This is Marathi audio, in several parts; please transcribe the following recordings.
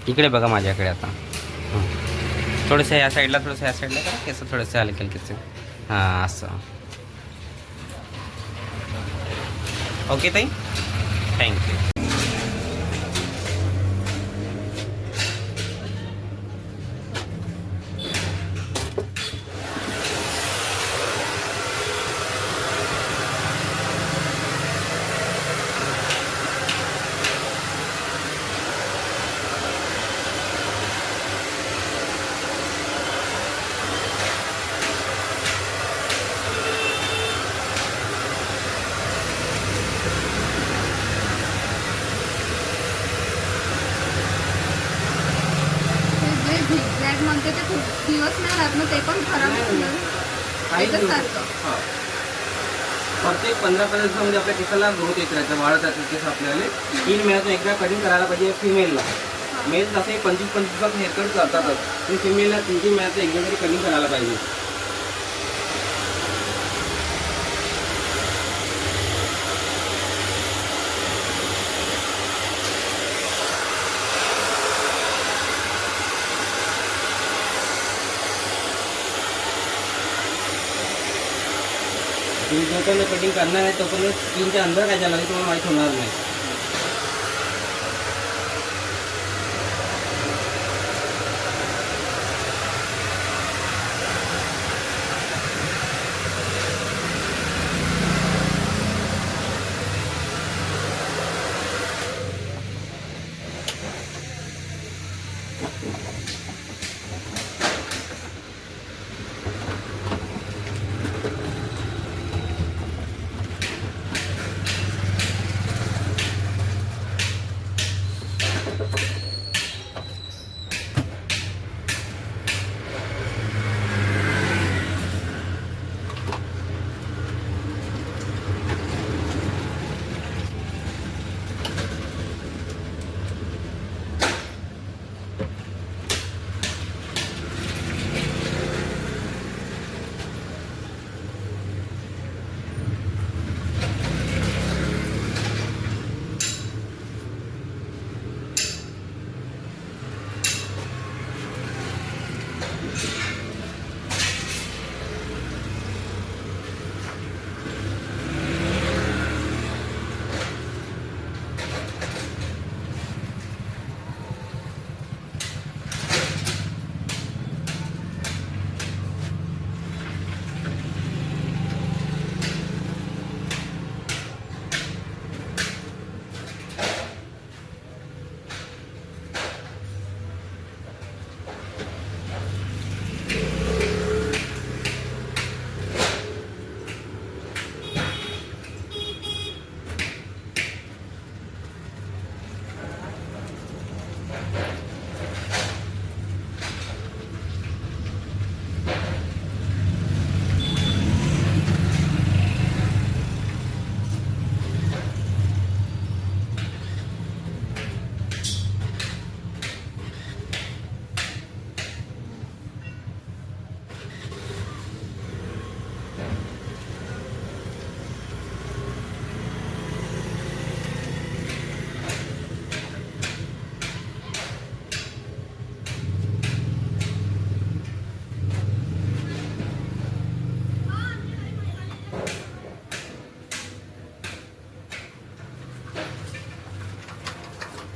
इकडे बघा माझ्याकडे आता. थोडंसं या साईडला, थोडंसं या साईडला करा, केस थोडंसं हलके हलकेच. हां असं. ओके ताई, थँक्यू. झिगझॅग म्हणते ते खूप दिवस नाही राहत ना, ते पण खराब होतं सारखं. प्रत्येक 15-15 दिवसामध्ये आपल्या केसाला ग्रोथ येत राहतं, वाढत राहतं केस आपल्याला. 3 महिन्यातून एकदा कटिंग करायला पाहिजे फिमेलला. मेल तसे 25-25 दिवसात हेअरकट करतातच, पण फिमेलला 3-3 महिन्याचं एकदा तरी कटिंग करायला पाहिजे. तुम्ही जोपर्यंत कटिंग करणार आहे तोपर्यंत स्किनच्या अंदर काय झालं तुम्हाला माहीत होणार नाही.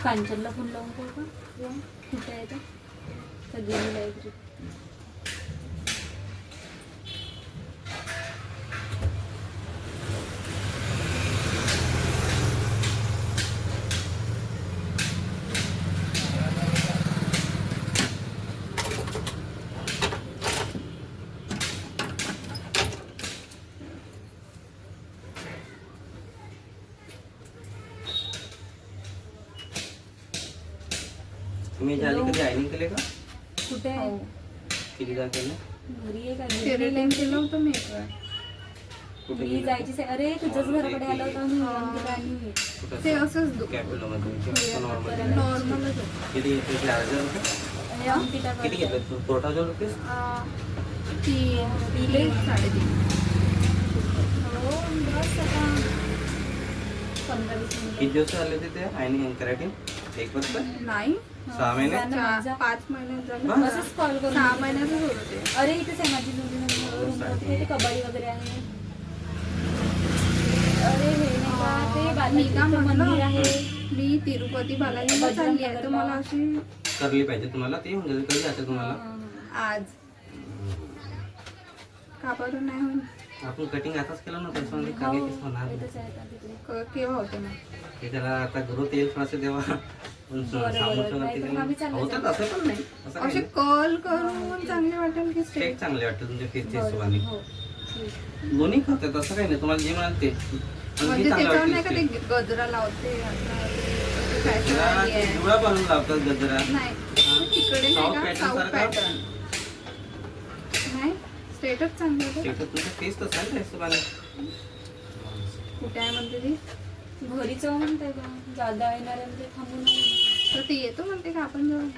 कांचनला फोन लावून पाहू का? कुठे आहे तर गेलेला आहे. तुम्ही झाली कधी आयनिंग केले का? कुठे आहे? किती जा केलं? घरी आहे का? केलं होतं मी एक वेळा. मी जायची अरे तुझ्याच घराकडे आलं होतं मी आणि ते असंच कॅपिटलमध्ये नॉर्मलच किती घेतले? 4,000 किती घेतलं तू? 4,000 रुपीज? 3-3.5 हो बस आता 15-20 मिनिट. किती दिवस आले ते आयनिंग करायचे? 1 वर्ष नाही 6 महिने 5 महिन्यात झालं. बस. असंच कॉल करून 6 महिन्यातच होतं ते. अरे इथेच आहे माझी रूम मध्ये ते कबड्डी वगैरे आहे. अरे हे नाही का ते बालाजीचं मंदिर आहे. मी तिरुपती बालाजीला चालली आहे तर मला अशी करली पाहिजे तुम्हाला ते म्हणजे कधी जायचं तुम्हाला आज कापारून नाही होईल. आपण कटिंग आताच केलं ना त्याच्यामध्ये काय केस होणार केव्हा होते ना ते त्याला आता ग्रोथ येईल थोडंसं तेव्हा पण होतात असं पण नाही असं असे कॉल करून चांगले वाटेल की स्टेट चांगले वाटतं तुमच्या फेसच्या हिशोबाने दोन्ही करतात असं काही नाही तुम्हाला जे म्हणाल ते म्हणजे त्याच्यावर नाही का ते गजरा लावते डोळा बांधून लावतात गजरा नाही तिकडे नाही का साऊथ पॅटर्न नाही स्टेटच चांगलं होतं. तुमचा फेस तसा आहे त्या हिशोबाने कुठे आहे म्हणते ती घरी जाऊ म्हणते का जादा येणार आहे म्हणजे थांबून तर ते येतो म्हणते का आपण जाऊ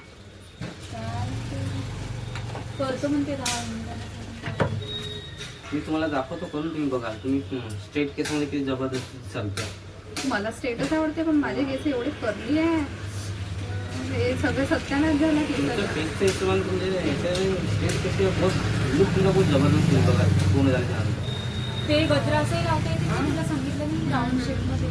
करतो म्हणते 10 मिनिटांना. मी तुम्हाला दाखवतो करून तुम्ही बघा तुम्ही स्ट्रेट केसमध्ये किती जबरदस्त चालतं मला स्टेटस आवडते पण माझे केस एवढे करली आहे हे सगळे सत्यानाश झाला तुमच्या फेसच्या हिशोबाने तुमचे स्ट्रेट केस बहुत लुक तुमचा बहुत जबरदस्त आहे बघा पूर्ण झाल्याच्यानंतर ते गजरा असंही लावता येते तुला सांगितलं मी राऊंड शेपमध्ये.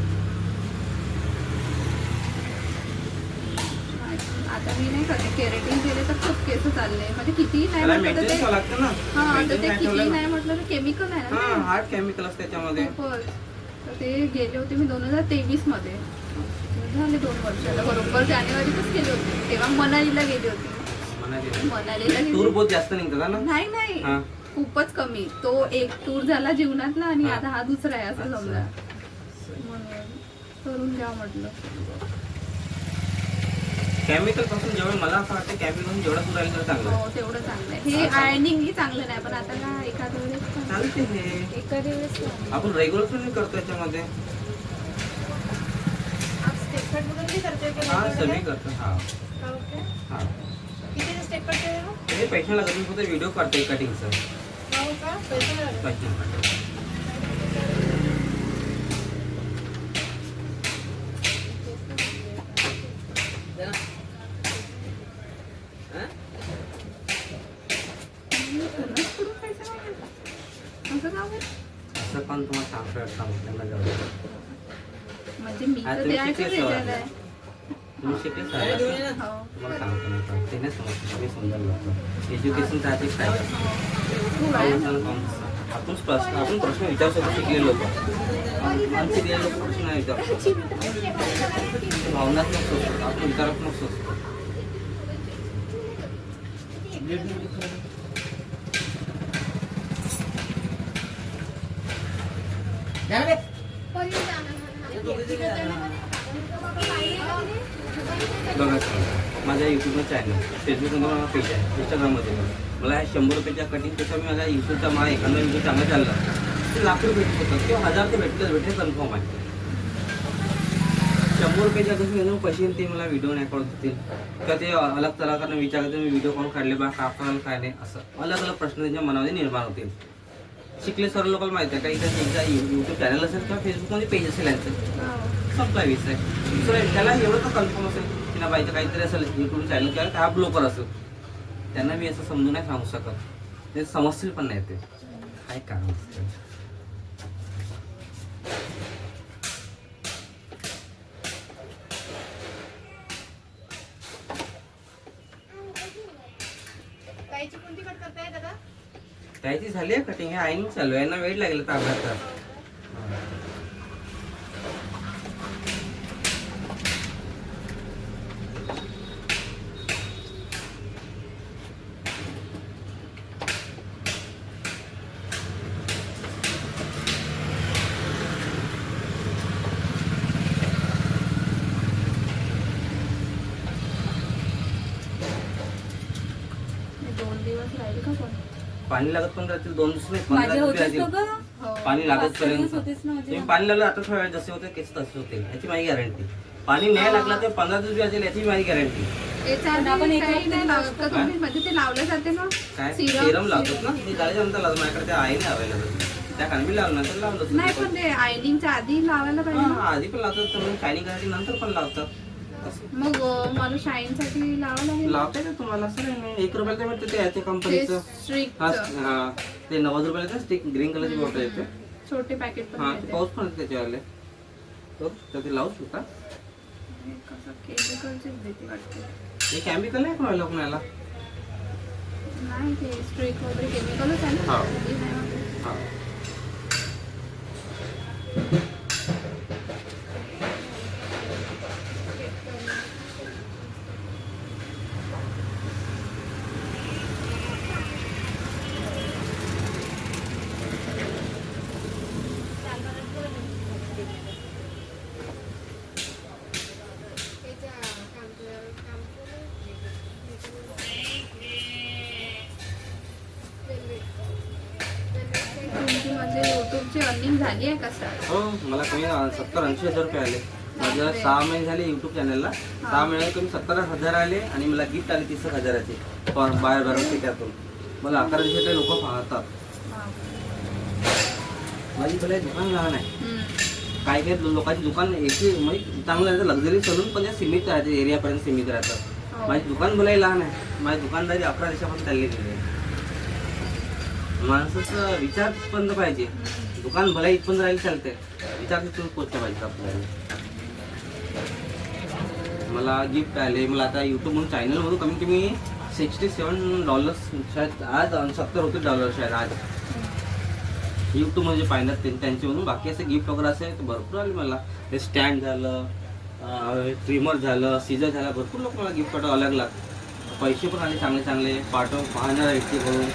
आता मी नाही करते केरेटिन केले तर खूप केस चालले म्हणजे कितीही नाही म्हटलं तर लागतं ना हा तर ते कितीही नाही म्हटलं तर केमिकल आहे ना हा हार्ड केमिकल असतं त्याच्यामध्ये खूपच. तर ते गेले होते मी 2023 मध्ये झाले 2 वर्षाला बरोबर जानेवारीतच गेले होते तेव्हा मनालीला गेली होती. मनालीला टूर बहुत जास्त निघतात ना नाही नाही खूपच कमी तो एक टूर झाला जीवनातला आणि आता हा दुसरा आहे असं समजा म्हणून करून घ्या म्हटलं. केमिकल पासून जेवढं मला असं वाटतं केमिकल जेवढं दूर राहील तेवढं चांगलं हो तेवढं चांगलं आहे. हे आयर्निंग चांगलं नाही पण आता का एखाद्या वेळेस चालते हे एखाद्या वेळेस आपण रेग्युलर पण करतो याच्यामध्ये हा सगळी करतो हा हे पैसे लागत मी फक्त व्हिडिओ काढतोय कटिंगचं असं पण तुम्हाला सांगतो म्हणजे मी तर द्यायचं विचार तुम्ही शिकले तुम्हाला सांगतो नाही ते नाही समजतं ते समजायला लागतं एज्युकेशन त्याचे काय आपण प्रश्न विचारू शकतो शिकलेले लोक शिकलेले लोक प्रश्न नाही विचारू भावनात्मक सोचतो आपण विचारात्मक सोचतो बघा माझ्या यूट्यूबला चॅनल फेसबुकमध्ये माझा पेज आहे इंस्टाग्राममध्ये मला 100 रुपयाच्या कटिंग तसं मी माझ्या यूट्यूबचा मला एखादा व्हिडिओ चांगला चालला ते लाखो भेटत होतं किंवा 1000 ते भेटले कन्फर्म आहे 100 रुपयाच्या कसं घेऊन पैसे ते मला व्हिडिओ नाही काढत होतील किंवा ते अलग कलाकारांना विचारलं मी व्हिडिओ कॉल काढले बा का करायला काय नाही असं अलग अलग प्रश्न त्यांच्या मनामध्ये निर्माण होतील. शिकले सर्व लोकांना माहिती आहे का इथं त्यांचा यूट्यूब चॅनल असेल किंवा फेसबुकमध्ये पेज असेल यांचं संपला विषय दुसरं त्याला एवढं तर कन्फर्म असेल की ना बाईचं काहीतरी असेल यूट्यूब चॅनल किंवा काय ब्लॉगर असेल त्यांना मी असं समजून नाही सांगू शकत ते समजतील पण नाही ते काय कारण असतं. त्याची झाली आहे कटिंग हे आईन चालू आहे ना वेळ लागेल तर अर्धा तास. पाणी लागत पण राहतील 2 दिवस नाही 15 दिवस राहतील पाणी लागत पर्यंत तुम्ही पाणी लागलं आता थोड्या वेळ जसे होते केस तसे होते याची माझी गॅरंटी. पाणी नाही लागलं तर 15 दिवस असेल याची माझी गॅरंटी. काय सिरम लावतात ना मी झाल्यानंतर लावतो माझ्याकडे ते आहे नाही अवेलेबल त्या कारण मी लावलं नंतर लावलं नाही पण ते आयनिंगच्या आधी लावायला पाहिजे आधी पण लावतात तर शायनिंग करायची नंतर पण लावतात असं मग मला शाईनसाठी लावावं लागेल. लावता येते तुम्हाला असं नाही. 1 रुपयाला ते मिळते ते कंपनीचं. हा हा ते 90 रुपयाला स्टिक ग्रीन कलरची बॉटल येते. छोटे पॅकेट पण हा मिळते. पाऊस पण येते त्याच्यावाले. तर ते लावू शकता. कसं केमिकलचीच देते वाटते. हे केमिकल नाही कोणाला कोणाला. नाही ते स्ट्रिक वगैरे केमिकलच आहे ना. हा. ते नाही वाटत. हा तुमची म्हणजे युट्यूबची अर्निंग झाली आहे का सर? हो मला कमी 70-80 हजार रुपये आले. माझ्या 6 महिने झाले युट्यूब चॅनलला. 6 महिन्यात कमी 70,000 आले आणि मला गिफ्ट आले 30,000चे बाहेर भरवते त्यातून. मला 11 दिवसाचे लोक पाहतात. माझी तुला दुकान लहान आहे. काही काही लोकांची दुकान एकी म्हणजे चांगलं राहतं लक्झरी सलून पण ते सीमित राहते एरियापर्यंत सीमित राहतं. माझी दुकान भलाई लहान आहे. माझी दुकानदारी 11 देशापासून चालली गेली आहे. माणसाचा विचार पण पाहिजे. दुकान भला इथपर्यंत राहील चालते विचार तिथून पोचलं पाहिजे आपल्याला. मला गिफ्ट आले. मला आता युट्यूब म्हणून चॅनलमधून कमीत कमी $67 शायद आज $70 होते शायद आज यूट्यूब म्हणजे पाहिलं त्यांचे म्हणून. बाकी असे गिफ्ट वगैरे असे भरपूर आले मला. ते स्टँड झालं, ट्रिमर झालं, सीझर झालं, भरपूर लोक मला गिफ्ट पाठव अलग अलग. पैसे पण आले चांगले चांगले पाहणाऱ्या व्यक्तीकडून.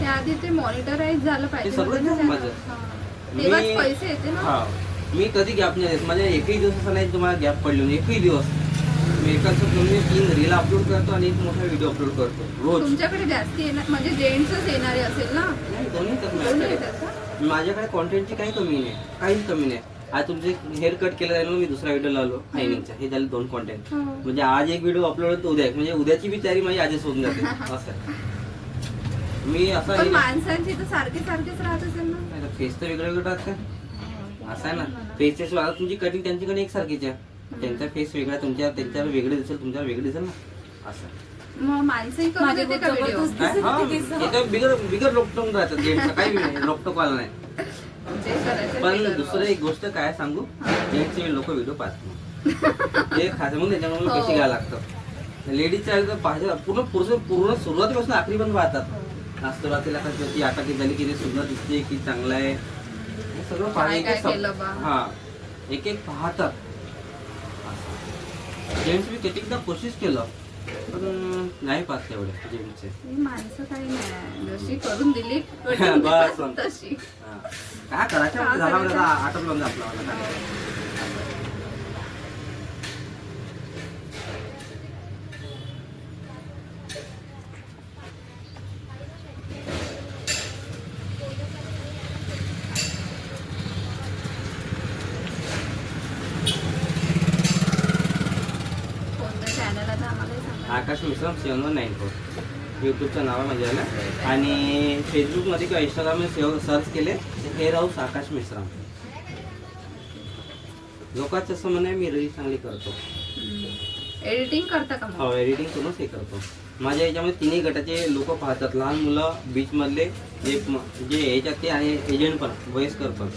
त्याआधी ते मॉनिटराइज झालं पाहिजे. ते सगळं झालं माझं. तेव्हाच पैसे येते ना. हा मी कधी गॅप नाही देत. माझ्या एकही दिवस असा नाही तुम्हाला गॅप पडले नाही. एकही दिवस मी एकाच 3 रील अपलोड करतो आणि 1 मोठा व्हिडिओ अपलोड करतो रोज. तुमच्याकडे जास्ती येणार म्हणजे जेंट्सच येणारे असेल ना. दोन्ही दोन्ही येतात येतात का? माझ्याकडे कॉन्टेंटची काही कमी नाही. काहीच कमी नाही. आज तुमचे हेअर कट केलं जाईल मी दुसरा व्हिडिओ लावलो हायनिंगचा. हे झाले 2 कॉन्टेंट. म्हणजे आज एक व्हिडिओ अपलोड होतो उद्या म्हणजे उद्याची बी तयारी माझी आजच होऊन जाते असं. मी असं पण माणसांची तर सारखेच राहत असेल ना. फेस तर वेगळं वेगळं राहत का असं आहे ना. फेसचे आता तुमची कटिंग त्यांच्याकडे एकसारखीच आहे. त्यांचा फेस वेगळा त्यांच्यावर वेगळे दिसेल तुमच्यावर वेगळे दिसेल ना असं. मग माणसंही करू देते का व्हिडिओ? बिगर रोकटोक राहतात जेंट्सचं काही नाही रोकटोक आला नाही. जे करायचं पण ते करू. दुसरं एक गोष्ट काय सांगू जेंट्सचे लोक व्हिडिओ पाहतात ते खास म्हणून त्याच्यामुळे हो. पैसे घ्यायला लागतं. लेडीजच्या तर पाहिजे पूर्ण सुरुवातीपासून आखरी पण पाहतात. सुरुवातीला ती आटाकी झाली की ते सुंदर दिसते की चांगलं आहे हे सगळं पाहिजे. हा एक एक पाहतात. जेंट्स मी कितीकदा कोशिश केलं पण नाही पाहत तेवढे जेंट्सचे. ही माणसं काही नाही जशी करून दिली बस तशी. काय करायचं झाला आटोपलं आपला. आकाश मिश्रम 7194 यूट्यूबचं नाव आहे माझ्याला. आणि फेसबुकमध्ये किंवा इंस्टाग्राममध्ये सर्च केले हेअर हाऊस आकाश मिश्रम. लोकांचं असं म्हणे मी रील चांगली करतो. एडिटिंग करता का? हो एडिटिंग करूनच हे करतो. माझ्या याच्यामध्ये 3ही गटाचे लोक पाहतात. लहान मुलं बीचमधले जे याच्यात ते आणि एजंट पण वयस्कर पण.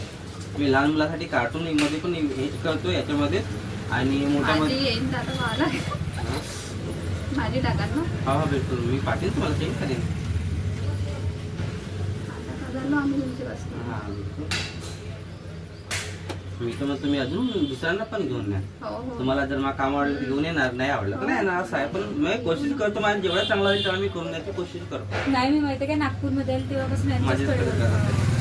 मी लहान मुलासाठी कार्टूनमध्ये पण हे करतो याच्यामध्ये आणि मोठ्यामध्ये माझी टाका ना. हा हा बिलकुल मी पाठवेन तुम्हाला सेंड करेन. हा बिलकुल. मी तर मग तुम्ही अजून दुसऱ्यांना पण घेऊन या. तुम्हाला जर मला काम आवडलं तर घेऊन येणार. नाही आवडलं तर नाही येणार असं आहे. पण मी कोशिश करतो माझ्या जेवढा चांगला होईल तेवढा मी करून द्यायची कोशिश करतो. नाही मी माहिती काय नागपूरमध्ये तेव्हापासून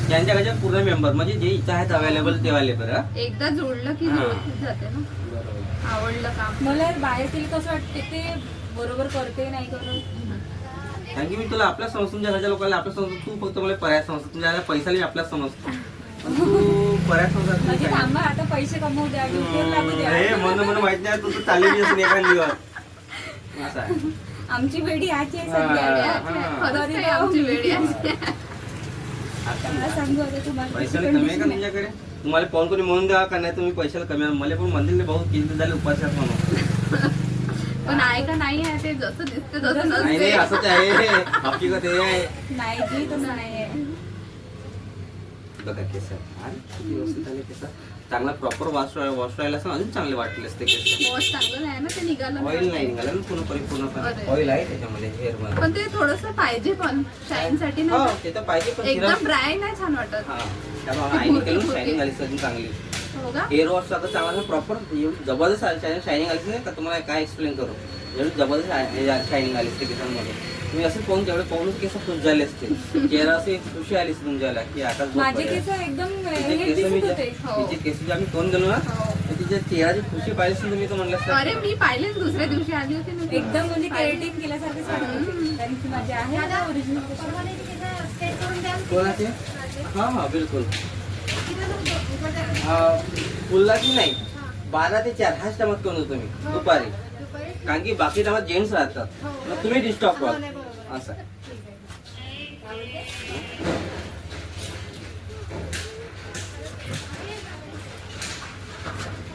त्यांच्या घरच्या पूर्ण मेंबर म्हणजे जे इथं आहेत अवेलेबल ते वाले बरं. एकदा जोडलं की जाते ना. बरोबर. आवडलं काम. मला बाहेर कसं वाटते ते बरोबर करते नाही करत. कारण की मी तुला आपल्या समजतो. तुमच्या घरच्या लोकांना आपल्या समजतो. तू फक्त मला पर्याय समजतो. तुझ्या पैसा नाही आपल्याला समजतो. तू पर्याय समजत थांबा आता पैसे कमवू द्या म्हणून माहित नाही तू चालेल असेल एका दिवस असं आहे. आमची वेडी आजची आहे आमची वेळी सांगू आता तुम्हाला पैसा कमी आहे का तुमच्याकडे? तुम्हाला फोन कोणी म्हणून द्या का नाही तुम्ही पैशाला कमी आहे. मला पण म्हणतील भाऊ किती झाले उपास म्हणून. पण आहे का नाही आहे ते जसं दिसते तसं नाही नाही नसते. असंच आहे हकीकत हे आहे. नाही जी तसं नाहीये. बघा केस आणि किती व्यवस्थित झाले केस. चांगला प्रॉपर वॉश राहिला असं अजून चांगले वाटले असते केस. वॉश चांगलं नाही ना ते निघालं ऑइल नाही नाही. निघालं ना पूर्ण अरे. ऑइल आहे त्याच्यामध्ये हेअर मध्ये. पण ते थोडस पाहिजे पण शाईन साठी हो नाही ते तर पाहिजे पण एकदम ड्राय नाही छान वाटत. हा त्यामुळे आईने केलं शायनिंग आली अजून चांगली. हो का? हेअर वॉश आता चांगला प्रॉपर जबरदस्त शायनिंग आली नाही का तुम्हाला काय एक्सप्लेन करू एवढी जबरदस्त शायनिंग आली असते केसांमध्ये. तुम्ही असं पाहून तेवढे पाहूनच केस खुश झाले असते. चेहरा असे खुशी आली असते तुमच्याला की आता माझे केस एकदम हे केस दिसत मी होते. तिचे केस जे आम्ही तोंड गेलो ना हो. तर तिच्या चेहराची खुशी पाहिली असते मी तर म्हणलं असतं. अरे मी पाहिले दुसऱ्या दिवशी आली होती ना. एकदम म्हणजे केराटिन केल्यासारखंच वाटत होते. कारण की माझे आहे ना ओरिजिनल. कोणाचे हा हा बिलकुल फुलाची नाही 12 ते 4 हाच टाइमात करून होतो मी दुपारी. कारण की बाकी टाइमात जेंट्स राहतात मग तुम्ही डिस्टर्ब व्हाल असं.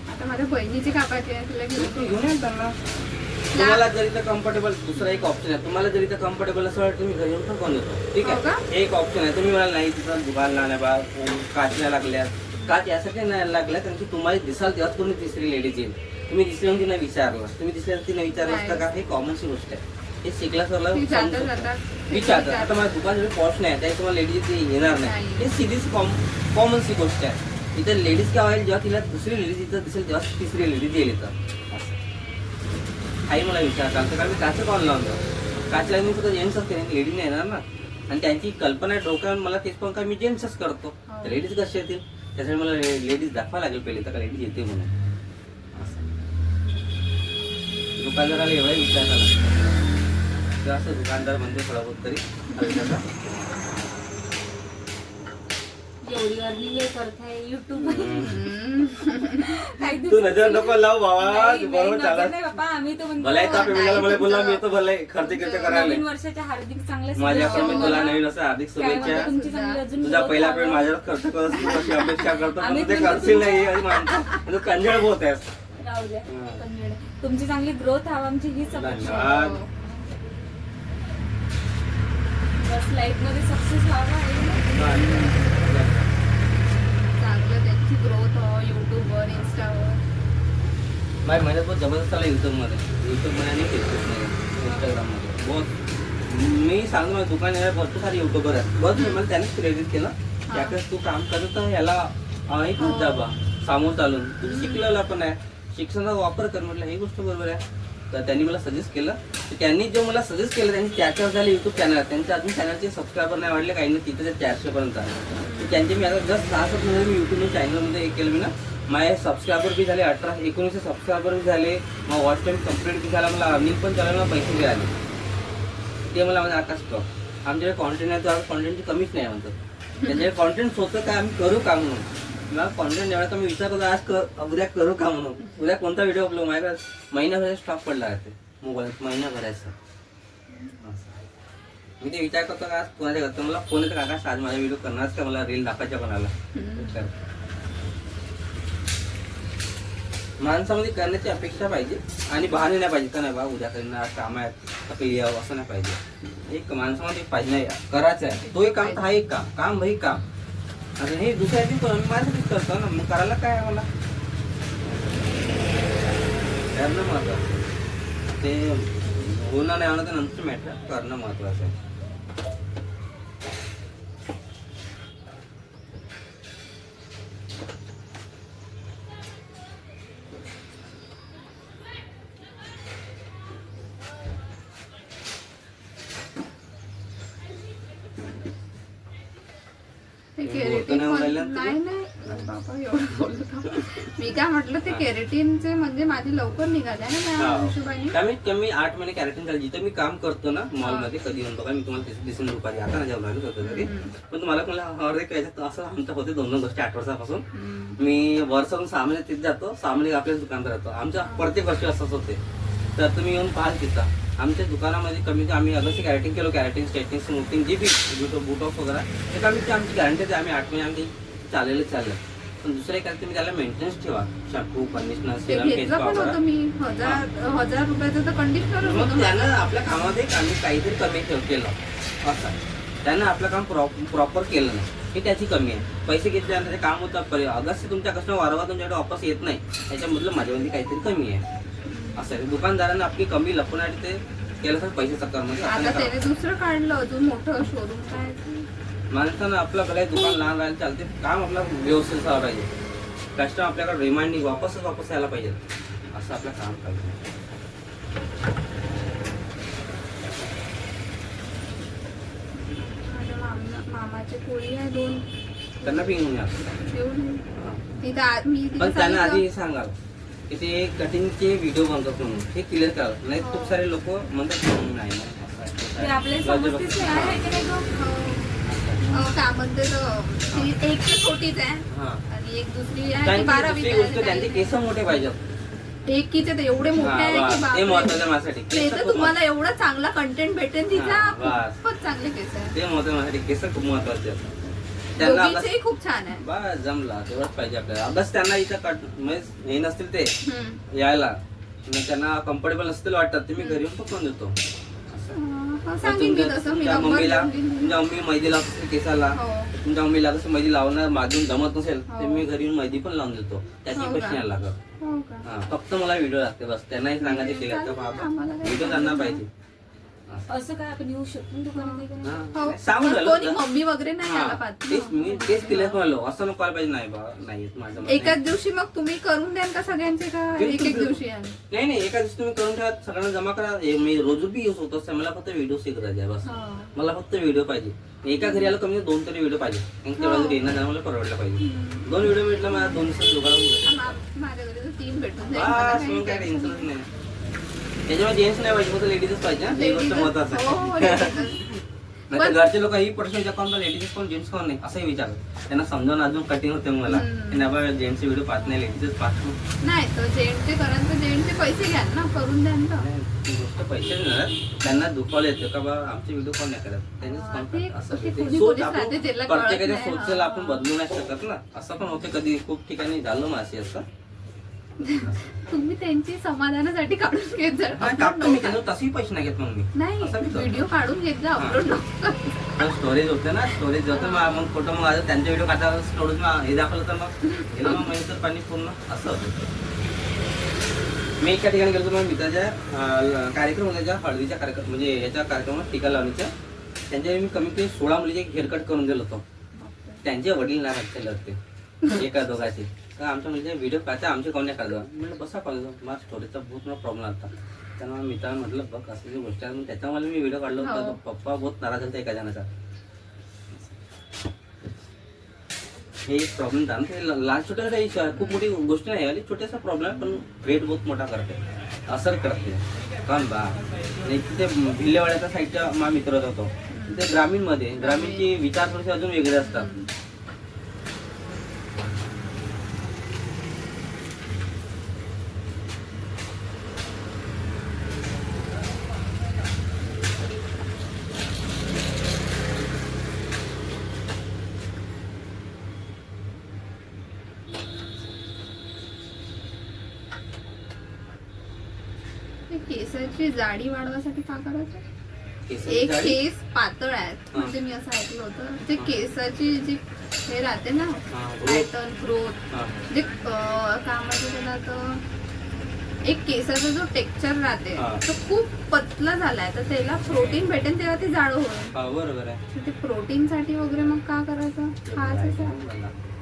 आता माझ्या बहिणीची कापायची आहे तिला घेऊन तुम्ही घेऊन या त्यांना. तुम्हाला जर इथं कम्फर्टेबल दुसरा एक ऑप्शन आहे. तुम्हाला जर इथं कम्फर्टेबल असं वाटतं तुम्ही घरी येऊन पण करून देतो. ठीक हो का? आहे हे एक ऑप्शन आहे. तुम्ही म्हणाल नाही तिथं दुकानला नाही बा काचल्या लागल्या. काच यासाठी नाही लागल्या कारण की तुम्हाला दिसाल तेव्हाच कोणी तिसरी लेडीज येईल. तुम्ही दिसले तिने विचारलं तुम्ही दिसल्यावर तिने विचारलं असतं का हे कॉमनची गोष्ट आहे. हे शिकला सरला ती जाता जाता विचारतात. आता माझं दुकान जरी पॉश नाही त्याची तुम्हाला लेडीज येणार नाही. नाही. हे सिरीज कॉमनची गोष्ट आहे. इथं लेडीज काय होईल जेव्हा तिला दुसरी लेडीज इथं दिसेल तेव्हा तिसरी लेडीज येईल इथं. आई मला विचार चालतं कारण मी काचं कॉल लावलं काच लाईन सुद्धा जेंट्सच करेन लेडीज नाही येणार ना. आणि त्यांची कल्पना आहे डोक्यावर मला तेच पण का मी जेंट्सच करतो. लेडीज कशी येतील त्यासाठी मला लेडीज दाखवा लागेल पहिले तर का लेडीज येते म्हणून. दुकानदाराला एवढा विचार झाला तर असं दुकानदार म्हणते थोडा बहुत तरी एवढी अर्निंग करताय युट्यूब. तू नजर नको लाव बाबा बरोबर चालत. आम्ही तो मला एका पेमेंटला मला बोलला मी तो भले खर्च नवीन करायला वर्षाच्या हार्दिक चांगल्या माझ्याकडून तुला नवीन असं हार्दिक शुभेच्छा. तुमची चांगली अजून तुझा growth पहिला व्हावं. पेमेंट माझ्यावर खर्च करत असतो अशी अपेक्षा करतो आम्ही पण ते तुमचं- करशील नाही आणि म्हणतो तू कंजळ होत आहेस. राहू द्या. पण तुमची चांगली ग्रोथ हवा आमची हीच अपेक्षा आहे. धन्यवाद. बस लाईफ मध्ये सक्सेस व्हावा चांगलं त्यांची ग्रोथ हो युट्यूबवर इंस्टावर. माझ्या महिन्यात बहुत जबरदस्त आला युट्यूबमध्ये आणि फेसबुकमध्ये इंस्टाग्राममध्ये बहुत. मी सांगतो माझ्या दुकान येणार भरपूर सारे युट्यूबर आहेत बस मला त्यानेच प्रेरित केलं त्याकडे तू काम करत तर याला ऐकूच जा बा सामोर चालून तू शिकलेला पण आहे शिक्षणाचा वापर कर म्हटलं ही गोष्ट बरोबर आहे. तर त्यांनी मला सजेस्ट केलं त्यांनी जो मला सजेस्ट केलं त्यांनी 400 झाले युट्यूब चॅनल त्यांच्या अजून चॅनलचे सबस्क्रायबर नाही वाढले काही ना तिथे ते 400 पर्यंत आहे. त्यांचे मी आता जस्ट 6-7 महिने मी युट्यूब चॅनलमध्ये हे केलं मी ना माझे सबस्क्रायबर बी झाले 18-19 सबस्क्रायबर बी झाले. मग वॉच टाईम कंप्लीट बी झाला मला अर्निंग पण झालं मला पैसे बी आले. ते मला म्हणजे आकाश स्टॉक आमच्याकडे कॉन्टेंट आहे तर कॉन्टेंटची कमीच नाही म्हणतात त्यांच्याकडे कॉन्टेंट स्वतः काय आम्ही करू का म्हणून. मला कॉन्टेंट जेव्हा मी विचार करतो आज उद्या करू का म्हणून उद्या कोणता व्हिडिओ अपलोड माझ्याकडे महिनाभराचा स्टॉक पडला आहे मोबाईल महिनाभराचा. मी ते विचार करतो का आज कोणाच्या घरचं मला फोन येतं काकाश आज माझा व्हिडिओ करणारच का मला रील दाखवायच्या कोणाला. माणसामध्ये करण्याची अपेक्षा पाहिजे आणि बहाणे नाही पाहिजे का नाही बा उद्या करीन काम आहे काही यावं असं नाही पाहिजे. एक माणसामध्ये पाहिजे नाही करायचं आहे तो एक काम तर हा एक काम भाई काम आणि हे दुसऱ्या दिवशी पण आम्ही माझ्यासाठीच करतो ना मग करायला काय आहे मला करणं महत्वाचं ते बोलणं नाही आलं तर नंतर मॅटर करणं महत्वाचं आहे. केरेटिन नाही नाही बाबा एवढं बोलत होता. मी काय म्हटलं ते केरेटिनचे म्हणजे माझे लवकर निघाले ना त्या हिशोबाने. कमीत कमी 8 महिने कॅरेटिन झाली. जिथे मी काम करतो ना मॉलमध्ये कधी म्हणतो का मी तुम्हाला तिथे दिसून दुपारी आता ना जेवण लागत होतं तरी पण तुम्हाला कोणाला हर एक याच्यात असं आमच्या होते 2-2 गोष्टी 8 वर्षापासून मी वर्षातून 6 महिने तिथे जातो 6 महिने आपल्याच दुकानात राहतो. आमच्या प्रत्येक वर्षी असंच होते. तर तुम्ही येऊन पाहाल तिथं आमच्या दुकानामध्ये कमी आम्ही अगदी कॅरेटिंग केलो कॅरेटिंग स्टेटिंग स्मूथिंग जे बी बुटॉक्स वगैरे ते कमी आमची गॅरंटी आहे. आम्ही 8 महिने आम्ही चाललेलं चाललं पण दुसरं एक तुम्ही त्याला मेंटेनन्स ठेवा. शॅम्पू, कंडिशनर, ते सिरम, केस घेतलं पण पावडर. होतं मी 1000 रुपयाचं तर कंडिशनरच मग होतं. त्यानं आपल्या कामामध्ये आम्ही काहीतरी कमी केलं असं. त्यानं आपलं काम प्रॉपर केलं नाही, ही त्याची कमी आहे. पैसे घेतल्यानंतर ते काम होतं, अगस्त तुमच्या कस्टमर वारंवार तुमच्याकडे वापस येत नाही, त्याच्यामधलं माझ्यामध्ये काहीतरी कमी आहे असं आहे. दुकानदारांना आपली कमी लपवण्यासाठी ते केलं तर पैसे चक्करमध्ये आता त्याने दुसरं काढलं अजून मोठं शोरूम काय. माणसानं आपलं भले दुकान लहान राहायला चालते, काम आपलं व्यवस्थित झालं पाहिजे. कस्टमर आपल्याकडे रिमाइंडिंग वापस यायला पाहिजे, असं आपलं काम पाहिजे. मामाचे पोळी आहे 2 त्यांना पिऊन घ्या. घेऊन तिथं मी पण त्यांना आधी सांगा की ते कटिंगचे व्हिडिओ बनतात म्हणून, हे क्लिअर करा. नाही खूप सारे लोक म्हणतात नाही नाही, असं आहे, तसं ते आहे. आपल्या समजतेच आहे की नाही गं? काय म्हणते ती एक तर छोटीच आहे हा. आणि एक दुसरी आहे ती त्यांची 12वी दुसरी गोष्ट त्यांचे केस मोठे पाहिजेत. एकीचे तर एवढे मोठे हा, आहे की बस. ते बापरे. महत्वाचं माझ्यासाठी. ते केस तर खूप तुम्हाला एवढा चांगला कंटेंट भेटेल तिचा. हा, बस. खूपच चांगले केस आहे. ते महत्वाचं माझ्यासाठी. केस खूप महत्वाचे आहेत. त्यांना अगस्त दोघींचेही खूप छान आहे. बस जमला तेवढंच पाहिजे आपल्याला. अगस्त त्यांना इथं म्हणजे हे नसतील ते हम्म. यायला, मग त्यांना कम्फर्टेबल नसतील वाटतात, ते मी घरी येऊन पकडून देतो. सांगेन मी तसं मी तुमच्या नंबर मम्मीला, देऊन देईन. तुमच्या मम्मी मेहंदी लावत केसाला, हो. तुमच्या मम्मीला कसं मेहंदी लावणं मागून जमत नसेल, हो. ते मी घरी येऊन मेहंदी पण लावून देतो. त्याची हो पैसे का? नाही लागत. हो का? हा, फक्त मला व्हिडिओ लागते बस. त्यांनाही सांगायचे केलं तर चालेल, बाबा आम्हाला काही व्हिडिओ त्यांना पाहिजे. असं काय आपण येऊ शकतो दुकानात आहे की नाही? हा. हो. सांगून कोणी राहिलो. मम्मी वगैरे नाही हा, आला पाहिजे. तेच मी तेच क्लिअर म्हणलो. असं नको व्हायला पाहिजे. नाही बाबा नाही येत माझं मत एकाच नाही. दिवशी मग तुम्ही करून द्याल का सगळ्यांचे का बिलकुल, एक एक बिलकुल. दिवशी आहे? नाही नाही, एका दिवशी तुम्ही करून ठेवा, सगळ्यांना जमा करा. मी रोज बी यूज होत असते, मला फक्त व्हिडिओ शिकत आहे बस. हा. मला फक्त व्हिडिओ पाहिजे. एका घरी आलं कमी 2 तरी व्हिडिओ पाहिजे. मग तेवढा जर येणं जाणं मला परवडलं पाहिजे. 2 व्हिडिओ भेटला मला 2 दिवसात दुकानात. माझ्याकडे तर 3 भेटून जाईल. मला बस काही मग काय tension टेन्शनच नाही. त्याच्यामुळे जेंट्स नाही पाहिजे, फक्त लेडीजच पाहिजे. हा, ही गोष्ट Ladies- महत्वाचं हो, हो, आहे. ladies. नाही तर घरचे लोक ही पर्सन अकाउंटला लेडीज कोण जेंट्स कोण नाही असंही विचार. त्यांना समजावून अजून कठीण होते मला. हम्म. जेंट्सचे व्हिडिओ पाहत नाही, लेडीजच पाहतो. नाही तर जेंटचे कराल तर जेंटचे पैसे घ्याल ना, करून द्याल ना. नाही, ती गोष्ट पैसे मिळणार. त्यांना दुखावलं येतं का बा आमचे व्हिडिओ कोण नाही करत, त्यांनीच हा, काम ते- करतात. असं ते होते. कोणी- सोच कोणीच आपण राहते, ज्याला कळत प्रत्येकाच्या नाही. सोचला हा. आपण बदलू नाही शकत ना. असं पण होते कधी खूप ठिकाणी झालं माझी असं. तुम्ही त्यांची समाधानासाठी काढून घेत जा. हा, टाकतो मी त्याच्यावर तसेही पैसे नाही घेत मग मी. नाही असं मी करतो. व्हिडिओ काढून घेत जा, हा. अपलोड नको. स्टोरेज होते ना, स्टोरेज होतं मग फोटो मग आता त्यांचे व्हिडिओ काढता स्टोरेज हे दाखवलं तर मग गेलं मग महिन्याचं पाणी पूर्ण असं होतं. मी एका ठिकाणी गेलो मग मित्राच्या कार्यक्रम होता, ज्या हळदीच्या कार्यक्रम म्हणजे याच्या कार्यक्रमात टीका लावणीच्या. त्यांच्या मी कमीत कमी 16 मुलीचे हेअरकट करून दिलं होतं. त्यांचे वडील नाही राखलेले होते एका दोघांचे. तर आमच्या म्हणजे व्हिडिओ पाहता आमचे कोण नाही काढलं. म्हणलं बसा कॉलेज, मला स्टोरेजचा बहुत मोठा प्रॉब्लेम होता. त्यामुळे मित्रांनो म्हटलं बघ असं जी गोष्ट आहे. मग त्याच्यामुळे मी व्हिडिओ काढला होता. हो. तो पप्पा बहुत नाराज होता एका जणाचा. हे एक प्रॉब्लेम झाला. ते लहान छोट्या खूप मोठी गोष्ट नाही आली, छोटासा प्रॉब्लेम पण वेट बहुत मोठा करते, असर करते. कारण बा आणि तिथे भिल्लेवाड्याच्या साईडच्या मा मित्र होतो. ते ग्रामीणमध्ये ग्रामीणचे विचार थोडेसे अजून वेगळे असतात. ते केसाची जाडी वाढवासाठी काय करायचं? केसाची एक जाडी? केस पातळ आहेत हा. म्हणजे मी असं ऐकलं होतं ते हा. केसाची जी हे राहते ना, हा, growth. पॅटर्न ग्रोथ, हा. जे काय म्हणते त्याला, तर एक केसाचा जो टेक्स्चर राहते हा. तो खूप पतला झालाय, तर त्याला प्रोटीन भेटेल तेव्हा ते जाड होईल. हा, बरोबर आहे. तर ते प्रोटीन साठी वगैरे मग काय करायचं? खायचं.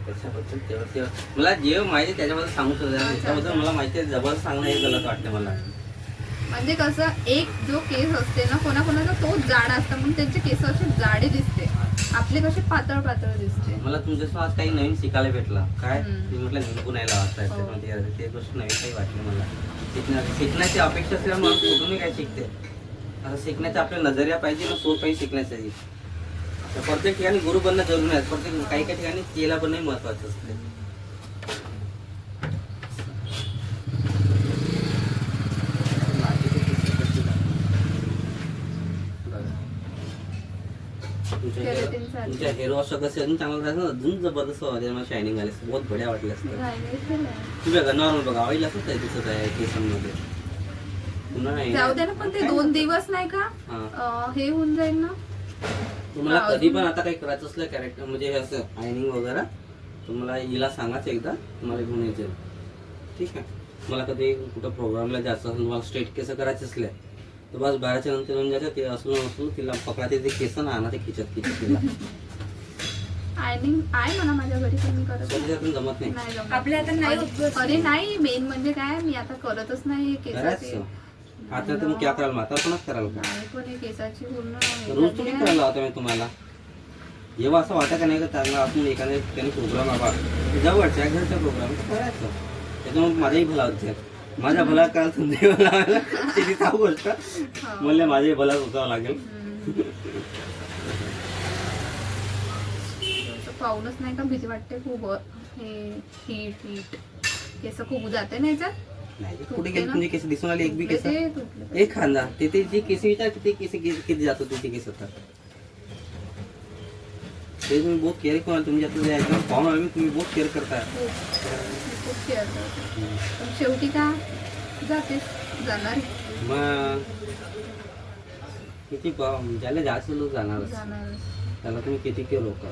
त्याच्याबद्दल तेव्हा मला जे माहिती आहे त्याच्याबद्दल सांगू शकतो. त्याच्याबद्दल मला माहिती आहे, जबरदस्त सांगणं हे गलत वाटतं मला. म्हणजे कसं एक जो केस असते ना, कोणाकोणाचा तोच जाड असतं म्हणून त्यांचे केस असे जाडे दिसते, आपले कसे पातळ पातळ दिसते. मला तुमच्यासोबत आज काही नवीन शिकायला भेटलं. काय मी म्हटलं निघू नाही लावता हो. येते, ते गोष्ट नवीन काही वाटली मला. शिकण्याची अपेक्षा असल्यामुळे माणूस कुठूनही काय शिकते. आता शिकण्याचा आपल्या नजरिया पाहिजे ना, सोच पाहिजे शिकण्यासाठी. प्रत्येक ठिकाणी गुरु बनणं जरुरी आहे. प्रत्येक काही काही ठिकाणी केला बनणं महत्वाचं असते. तुमच्या हेअर वॉश कसे अजून चांगलं राहतं ना, अजून जबरदस्त मला शायनिंग आले असते, बहुत बढिया वाटले असते. तू बघा नॉर्मल बघा ऑइल असंच आहे दिसत आहे केसांमध्ये पुन्हा नाही जाऊ दे ना, पण ते 2 दिवस नाही का हे होऊन जाईल ना. तुम्हाला कधी पण आता काही करायचं असलं कॅरेक्टर म्हणजे हे असं आयनिंग वगैरे तुम्हाला हिला सांगायचं एकदा, तुम्हाला घेऊन यायचं. ठीक आहे. मला कधी कुठं प्रोग्रामला जायचं असेल, तुम्हाला स्ट्रेट केस करायचे असले तर बस 12च्या नंतर येऊन जायचं. ते असलं तिला पकडायचे ते केस ना ते खिचत तिला आयनिंग आहे म्हणा माझ्या घरी, पण मी करत त्याच्यातून जमत नाही. नाही जमत. आपल्या आता नाही होत गं. अरे नाही, मेन म्हणजे काय मी आता करतच नाही केसाचे. करायचं आता तुम्ही क्या कराल मग आता कोणाच कराल का नाही, पण हे केसाची पूर्ण रोज तुम्ही करायला होता मी तुम्हाला जेव्हा असं वाटत का नाही का त्यांना आपण एखाद्या त्यांनी प्रोग्राम बाबा जवळच्या घरचा प्रोग्राम करायचं त्याच्यामुळे माझाही भला होते. माझा भला करायला संधी लावायला त्याची चाव गोष्ट म्हणले माझाही भला होतावं लागेल. पाहूनच नाही का भीती वाटते खूप. हे हीट केस खूप जाते ना याच्यात. नाही कुठे गेले तुमचे केस दिसून आले एक बी केस ते तुटले. एक खांदा ते जे केस विचार किती केस किती जातो तुमचे केस होतात ते तुम्ही बहुत केअर करा. तुमच्या एकदम पाहून आम्ही तुम्ही बहुत केअर करताय. खूप केअर करते. पण शेवटी का जाते जाणार मग किती ज्याला जास्त लोक जाणार त्याला तुम्ही किती केअर लोक.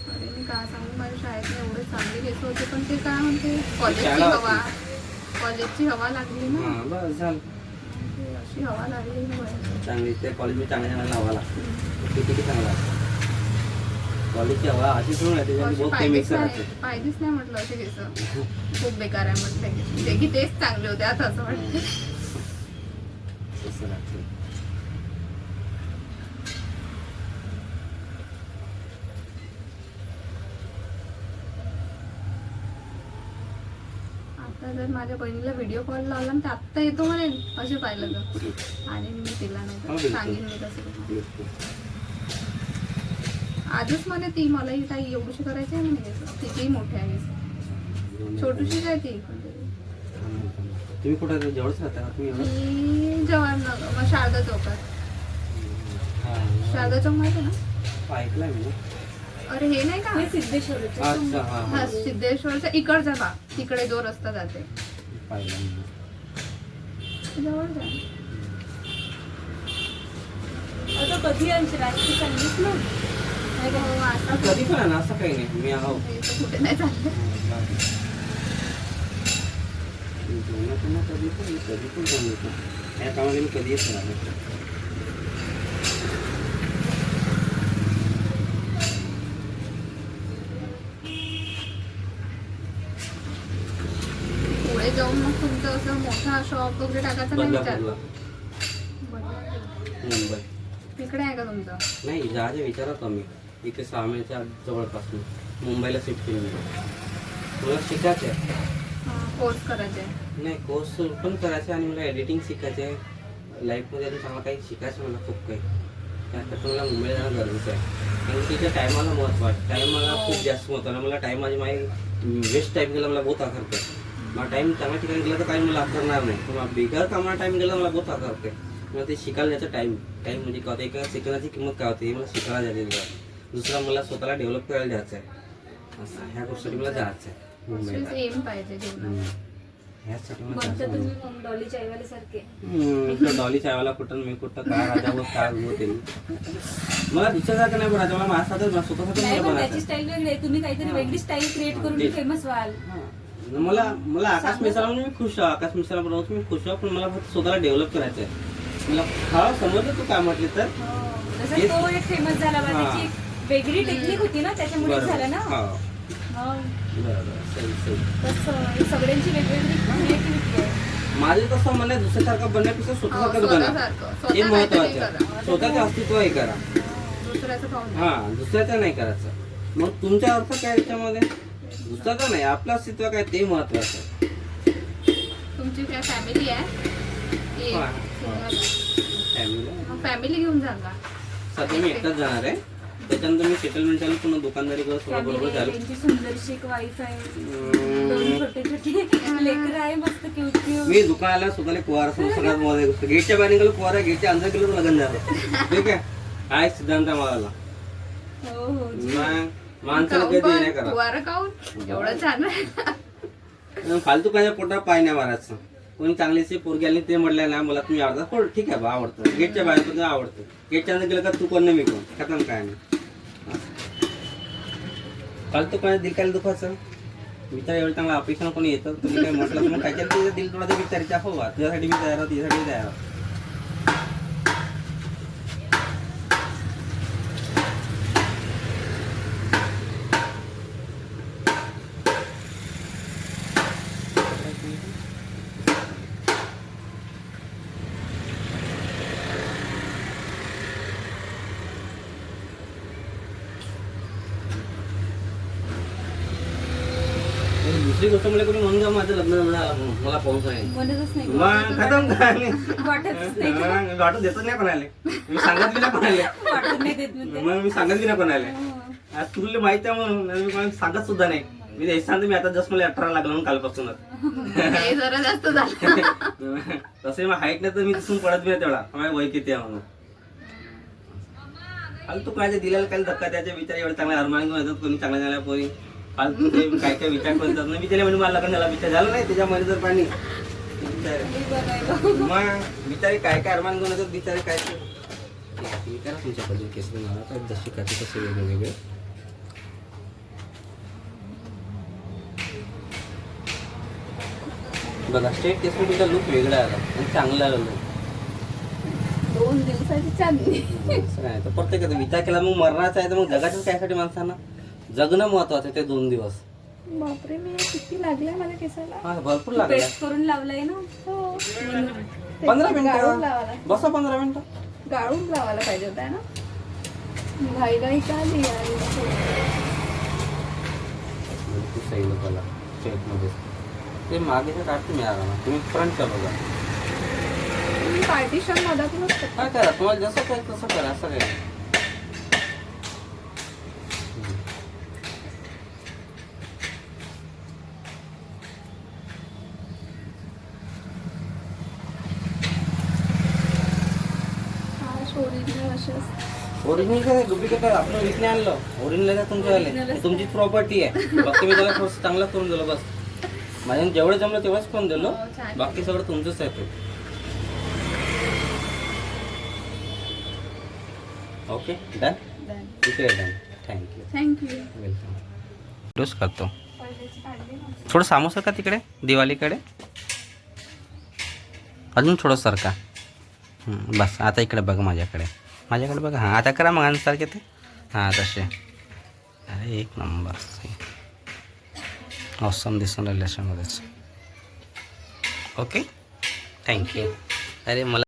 अरे मी काय सांगू, माझ्या शाळेत एवढे चांगले केस होते, पण ते काय म्हणते कॉलेजची हवा लागली ना. बस झालं अशी हवा लागली ना चांगली. त्या कॉलेजमध्ये चांगल्या चांगल्या हवा लागते. किती चांगला कॉलेजची हवा अशी करून आहे त्याच्यामध्ये बहुत काही मिक्स राहते. पाहिजेच नाही म्हटलं असे केस खूप बेकार आहे म्हटलं ते की तेच चांगले होते आता असं वाटतं. तसं राहते. आता जर माझ्या बहिणीला व्हिडिओ कॉल लावला तर आत्ता येतो म्हणेल असे पाहिलं तर, आणि मी तिला नाही तर सांगेन मी तसं. आजच म्हणे ती मला ही काही एवढीशी करायची आहे म्हणे केस, तिचीही मोठी आहे केस, छोटीशीच आहे ती. तुम्ही कुठं जवळच राहता का तुम्ही? मी जवाहरनगर मग शारदा चौकात. शारदा चौक माहिती आहे ना? ऐकलंय मी. अरे हे नाही का हे सिद्धेश्वरचं. अच्छा हा सिद्धेश्वरचा इकडचा भाग, तिकडे जो रस्ता जाते जवळ जा. आता कधी आमची रात्री सांगितलीच ना. हो, आता कधी पण आहे ना असं काही नाही. मी आहो हे तर कुठे नाही चाललं. कधी पण जाऊन येतो या कामाला मी कधी येत नाही. पुढे जाऊन मग तुमचं असं मोठा शॉप वगैरे टाकायचा नाही विचार. मुंबई तिकडे आहे का तुमचं? नाही जायच्या विचारात आम्ही इथे 6 महिन्याच्या जवळपासून मुंबईला शिफ्ट केली. मला शिकायचं आहे. कोर्स करायचे. नाही कोर्स पण करायचा आणि मला एडिटिंग शिकायचं आहे. लाईफमध्ये अजून चांगलं काही शिकायचं मला खूप काही. त्यासाठी मला मुंबईला जाणं गरजेचं आहे. कारण तिच्या टायमाला महत्त्व आहे. टाईम मला खूप जास्त महत्त्व आहे. मला टाईम माझी वेस्ट टाईम गेला मला बहुत आकारते. मला टाईम चांगल्या ठिकाणी गेला तर काही मला आकारणार नाही. पण बेकार कामाला टाईम गेला मला बहुत आकारते. मला ते शिकायला जायचं टाईम म्हणजे काय होतं एका सेकंदाची किंमत काय होते हे मला शिकायला जायचं आहे. दुसरा मला स्वतःला डेव्हलप करायला जायचं आहे. असं ह्या गोष्टीसाठी मला जायचं आहे मुंबईला. एम पाहिजे जीवनात. ह्यासाठी मला म्हणता जायचं तुम्ही मग डॉली चायवाले सारखे. डॉली चायवाला कुठं मी कुठं काय राजावर काय होते मला दुसऱ्यासारखं नाही बोलायचं. मला माझ्यासारखं स्वतःसाठी नाही मला पण त्याची बनायचं. स्टाईल वेगळी आहे. तुम्ही काहीतरी वेगळी स्टाईल क्रिएट करून फेमस व्हाल. मला आकाश मिश्रा म्हणून मी खुश आहे. आकाश मिश्रा बनवतो मी खुश आहे. पण मला फक्त स्वतःला डेव्हलप करायचं आहे. मला हा समजलं तू काय म्हटले तर जसं तो एक फेमस झाला बा, त्याची वेगळी टेक्निक होती ना त्याच्यामुळे झालं ना. तसं हे सगळ्यांची वेगवेगळी क्रिएटिव्हिटी आहे. माझे कसं म्हणणं दुसऱ्यासारखं बनण्यापेक्षा स्वतःसारखं बना हे महत्वाचं आहे. स्वतःचं अस्तित्व हे करा. दुसऱ्याचं पाहून हा दुसऱ्याचं नाही करायचं. मग तुमच्या अर्थ काय याच्यामध्ये दुसऱ्याचं नाही आपलं अस्तित्व काय ते महत्वाचं आहे. तुमची काय फॅमिली आहे? फॅमिली घेऊन जा का? सध्या मी एकटाच जाणार आहे. त्याच्यानंतर मी सेटलमेंट चालू पुन्हा दुकानदारी करत सगळं बरोबर फॅमिली झालं. त्यांची सुंदरशी एक वाईफ आहे, 2 छोटे छोटे लेकरं आहे मस्त क्यूट क्यूट. मी दुकानाला स्वतःला फुवारा सगळ्यात मध्ये गोष्ट गेटच्या बाहेर निघालो फुवारा गेटच्या अंदर गेलो तर लगन झालं ठीक आहे काय सिद्धांत आहे मला हो हो मग माणसाला कधी नाही करा फुवारा खाऊन एवढं छान आहे. फालतू काय पोटा पाय नाही मारायचं कोणी चांगलीची पोरगी आली ते म्हटलं ना मला तुम्ही आवडता हो ठीक आहे बा आवडतं गेटच्या बाहेर तुझं आवडतं गेटच्या अंदर गेलं का तू कोण नाही मी कोण खतम काय नाही फालतू काय दिल काय दुखायचं विचार एवढं चांगला अपेक्षा कोणी येतं तुम्ही काय म्हटलं तर मग काय केलं तिचं दिल थोडा विचारायचा हो बा तुझ्यासाठी मी तयार आहोत तिच्यासाठी तयार आहोत दुसरी गोष्ट मला कोणी म्हणून जाऊ माझं लग्न मला पाहून आहे म्हणतच नाही मग खतम काय नाही वाटतच नाही वाटून देतच नाही कोणाले मी सांगत बी नाही कोणाले वाटत नाही देत म्हणते. मग मी सांगत बी नाही कोणाले आज तुला माहिती आहे म्हणून आणि मी कोणाला सांगत सुद्धा नाही मी हे सांगतो मी आता जस्ट मला 18 लागलं म्हणून कालपासूनच हे जरा जास्त झालं. तसे मग हाईट नाही तर मी दिसून पडत बी नाही तेवढा माझ्या वय किती आहे म्हणून फालतू काय दिलेला काही धक्का त्याचे विचार एवढे चांगले अरमान घेऊन येतात कोणी चांगल्या चांगल्या पोरी फालतू ते काय काय विचार करतात ना मी त्याला म्हणजे मला लग्न झाला विचार झाला नाही त्याच्यामध्ये जर पाणी मग बिचारे काय काय अरमान घेऊन येतात बिचारे काय विचारा तुमच्या पद्धती केस मला तर जशी करते तसे वेगळे बघा स्ट्रेट केस तुमचा लुक वेगळा आला आणि चांगला आला look. 2 दिवसाची चांदणी. असं नाही तर प्रत्येकाचा विचार केला मग मरणाचा आहे तर मग जगाच्याच कायसाठी माणसांना जगणं महत्वाचं आहे ते 2 दिवस बापरे मी किती लागलाय मला केसाला. हा भरपूर लागला पेस्ट करून लावलाय ना हो. 15 गाळून मिनिटं लावायला बसा 15 मिनिटं गाळून लावायला पाहिजे होता ना घाई घाई का आली सही लोकाला मध्ये ते मागेचं काढते मी आरामात तुम्ही फ्रंट चालवला पार्टिशन मधातूनच काय करा तुम्हाला जसं काय तसं करा असं काय ओरिजिनल काय डुप्लिकेट आहे आपण विकणे आणलं ओरिजिनल काय तुमच्या आले तुमची प्रॉपर्टी आहे फक्त मी त्याला थोडंसं चांगलं करून दिलं बस माझ्या जेवढं जमलं तेवढंच करून दिलं बाकी सगळं तुमचंच आहे ते ओके डन इकडे डन थँक्यू वेलकम डोस करतो थोडं सामोसा का तिकडे दिवाळीकडे अजून थोडं सरका बस आता इकडे बघा माझ्याकडे बघा हां आता करा मग सारखे ते हां तसे अरे एक नंबर ऑसम दिसून राहिलं अशामध्येच ओके थँक्यू अरे मला